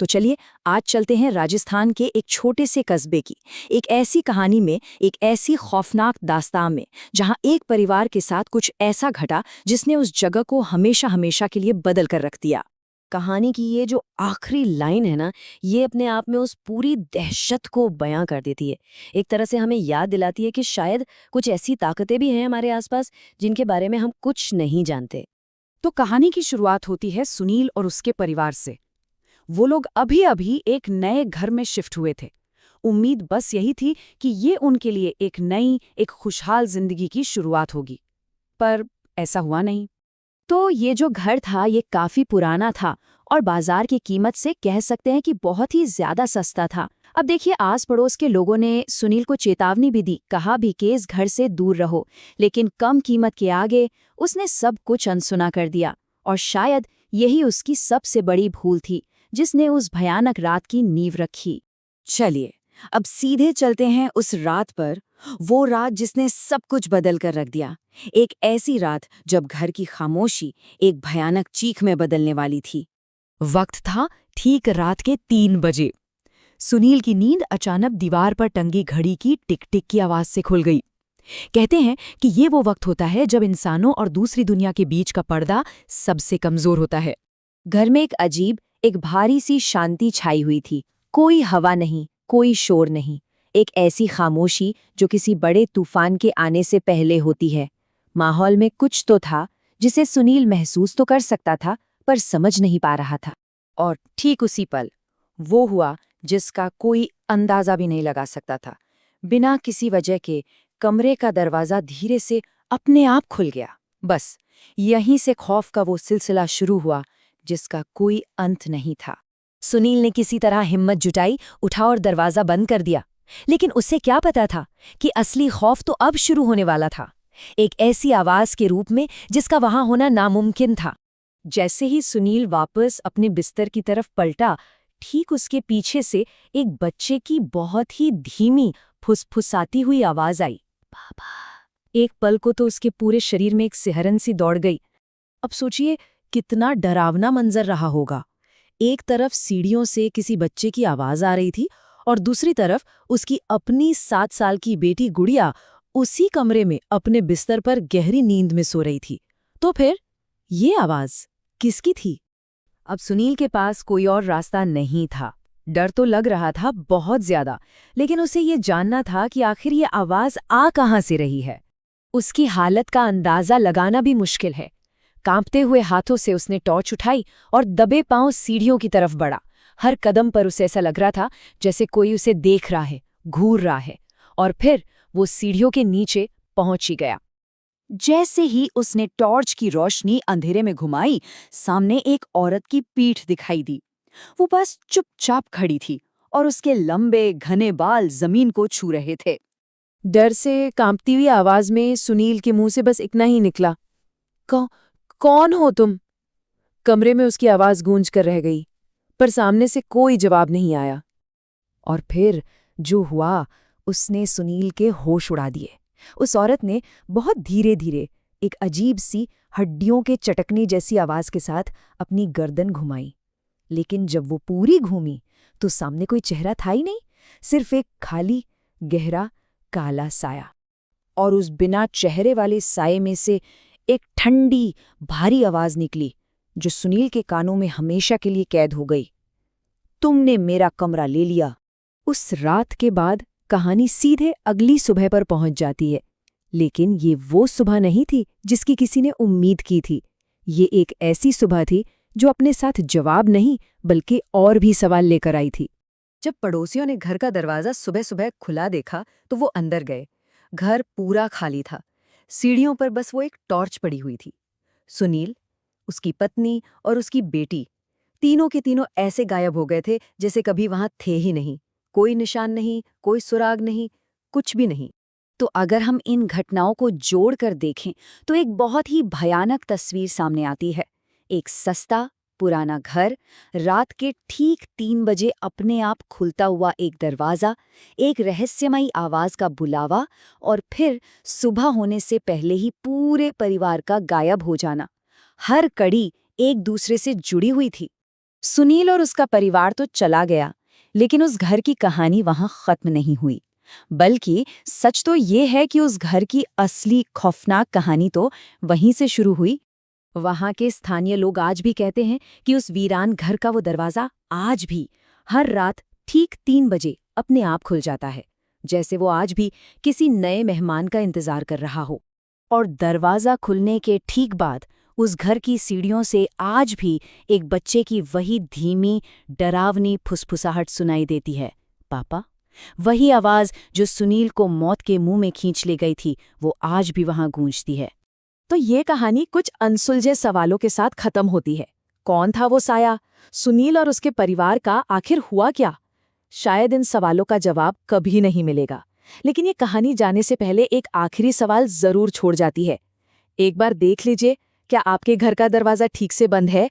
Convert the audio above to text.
तो चलिए आज चलते हैं राजस्थान के एक छोटे से कस्बे की, एक ऐसी कहानी में, एक ऐसी खौफनाक दास्तान में, जहां एक परिवार के साथ कुछ ऐसा घटा जिसने उस जगह को हमेशा हमेशा के लिए बदल कर रख दिया। कहानी की ये जो आखिरी लाइन है ना, ये अपने आप में उस पूरी दहशत को बयां कर देती है। एक तरह से हमें याद दिलाती है कि शायद कुछ ऐसी ताकतें भी हैं हमारे आसपास जिनके बारे में हम कुछ नहीं जानते। तो कहानी की शुरुआत होती है सुनील और उसके परिवार से। वो लोग अभी अभी एक नए घर में शिफ्ट हुए थे। उम्मीद बस यही थी कि ये उनके लिए एक नई, एक खुशहाल जिंदगी की शुरुआत होगी, पर ऐसा हुआ नहीं। तो ये जो घर था ये काफी पुराना था और बाजार की कीमत से कह सकते हैं कि बहुत ही ज्यादा सस्ता था। अब देखिए, आस पड़ोस के लोगों ने सुनील को चेतावनी भी दी, कहा भी कि इस घर से दूर रहो, लेकिन कम कीमत के आगे उसने सब कुछ अनसुना कर दिया। और शायद यही उसकी सबसे बड़ी भूल थी जिसने उस भयानक रात की नींव रखी। चलिए अब सीधे चलते हैं उस रात पर, वो रात जिसने सब कुछ बदल कर रख दिया। एक ऐसी रात जब घर की खामोशी एक भयानक चीख में बदलने वाली थी। वक्त था ठीक रात के 3 बजे। सुनील की नींद अचानक दीवार पर टंगी घड़ी की टिक टिक की आवाज से खुल गई। कहते हैं कि ये वो वक्त होता है जब इंसानों और दूसरी दुनिया के बीच का पर्दा सबसे कमजोर होता है। घर में एक अजीब, एक भारी सी शांति छाई हुई थी। कोई हवा नहीं, कोई शोर नहीं, एक ऐसी खामोशी जो किसी बड़े तूफान के आने से पहले होती है। माहौल में कुछ तो था जिसे सुनील महसूस तो कर सकता था, पर समझ नहीं पा रहा था। और ठीक उसी पल वो हुआ जिसका कोई अंदाजा भी नहीं लगा सकता था। बिना किसी वजह के कमरे का दरवाजा धीरे से अपने आप खुल गया। बस यहीं से खौफ का वो सिलसिला शुरू हुआ जिसका कोई अंत नहीं था। सुनील ने किसी तरह हिम्मत जुटाई, उठा और दरवाजा बंद कर दिया। लेकिन उसे क्या पता था कि असली खौफ तो अब शुरू होने वाला था, एक ऐसी आवाज के रूप में जिसका वहां होना नामुमकिन था। जैसे ही सुनील वापस अपने बिस्तर की तरफ पलटा, ठीक उसके पीछे से एक बच्चे की बहुत ही धीमी फुसफुसाती हुई आवाज आई, पापा। एक पल को तो उसके पूरे शरीर में एक सिहरन सी दौड़ गई। अब सोचिए कितना डरावना मंजर रहा होगा। एक तरफ सीढ़ियों से किसी बच्चे की आवाज आ रही थी और दूसरी तरफ उसकी अपनी 7 साल की बेटी गुड़िया उसी कमरे में अपने बिस्तर पर गहरी नींद में सो रही थी। तो फिर ये आवाज किसकी थी? अब सुनील के पास कोई और रास्ता नहीं था। डर तो लग रहा था बहुत ज्यादा, लेकिन उसे ये जानना था कि आखिर ये आवाज आ कहां से रही है। उसकी हालत का अंदाजा लगाना भी मुश्किल है। कांपते हुए हाथों से उसने टॉर्च उठाई और दबे पांव सीढ़ियों की तरफ बढ़ा। हर कदम पर उसे ऐसा लग रहा था जैसे कोई उसे देख रहा है, घूर रहा है। और फिर वो सीढ़ियों के नीचे पहुंच ही गया। जैसे ही उसने टॉर्च की रोशनी अंधेरे में घुमाई, सामने एक औरत की पीठ दिखाई दी। वो बस चुपचाप खड़ी थी और उसके लंबे घने बाल जमीन को छू रहे थे। डर से कांपती हुई आवाज में सुनील के मुंह से बस इतना ही निकला, कौन हो तुम? कमरे में उसकी आवाज गूंज कर रह गई, पर सामने से कोई जवाब नहीं आया। और फिर जो हुआ, उसने सुनील के होश उड़ा दिए। उस औरत ने बहुत धीरे धीरे, एक अजीब सी हड्डियों के चटकने जैसी आवाज के साथ अपनी गर्दन घुमाई। लेकिन जब वो पूरी घूमी तो सामने कोई चेहरा था ही नहीं, सिर्फ एक खाली, गहरा, काला साया। और उस बिना चेहरे वाले साये में से एक ठंडी, भारी आवाज निकली जो सुनील के कानों में हमेशा के लिए कैद हो गई। तुमने मेरा कमरा ले लिया। उस रात के बाद कहानी सीधे अगली सुबह पर पहुंच जाती है। लेकिन ये वो सुबह नहीं थी जिसकी किसी ने उम्मीद की थी। ये एक ऐसी सुबह थी जो अपने साथ जवाब नहीं बल्कि और भी सवाल लेकर आई थी। जब पड़ोसियों ने घर का दरवाजा सुबह सुबह खुला देखा तो वो अंदर गए। घर पूरा खाली था। सीढ़ियों पर बस वो एक टॉर्च पड़ी हुई थी। सुनील, उसकी पत्नी और उसकी बेटी, तीनों के तीनों ऐसे गायब हो गए थे जैसे कभी वहां थे ही नहीं। कोई निशान नहीं, कोई सुराग नहीं, कुछ भी नहीं। तो अगर हम इन घटनाओं को जोड़कर देखें तो एक बहुत ही भयानक तस्वीर सामने आती है। एक सस्ता, पुराना घर, रात के ठीक 3 बजे अपने आप खुलता हुआ एक दरवाज़ा, एक रहस्यमयी आवाज़ का बुलावा और फिर सुबह होने से पहले ही पूरे परिवार का गायब हो जाना। हर कड़ी एक दूसरे से जुड़ी हुई थी। सुनील और उसका परिवार तो चला गया, लेकिन उस घर की कहानी वहां खत्म नहीं हुई। बल्कि सच तो ये है कि उस घर की असली खौफनाक कहानी तो वहीं से शुरू हुई। वहां के स्थानीय लोग आज भी कहते हैं कि उस वीरान घर का वो दरवाजा आज भी हर रात ठीक 3 बजे अपने आप खुल जाता है, जैसे वो आज भी किसी नए मेहमान का इंतजार कर रहा हो। और दरवाजा खुलने के ठीक बाद उस घर की सीढ़ियों से आज भी एक बच्चे की वही धीमी, डरावनी फुसफुसाहट सुनाई देती है, पापा। वही आवाज जो सुनील को मौत के मुंह में खींच ले गई थी, वो आज भी वहां गूंजती है। तो ये कहानी कुछ अनसुलझे सवालों के साथ खत्म होती है। कौन था वो साया? सुनील और उसके परिवार का आखिर हुआ क्या? शायद इन सवालों का जवाब कभी नहीं मिलेगा। लेकिन ये कहानी जाने से पहले एक आखिरी सवाल जरूर छोड़ जाती है। एक बार देख लीजिए, क्या आपके घर का दरवाजा ठीक से बंद है?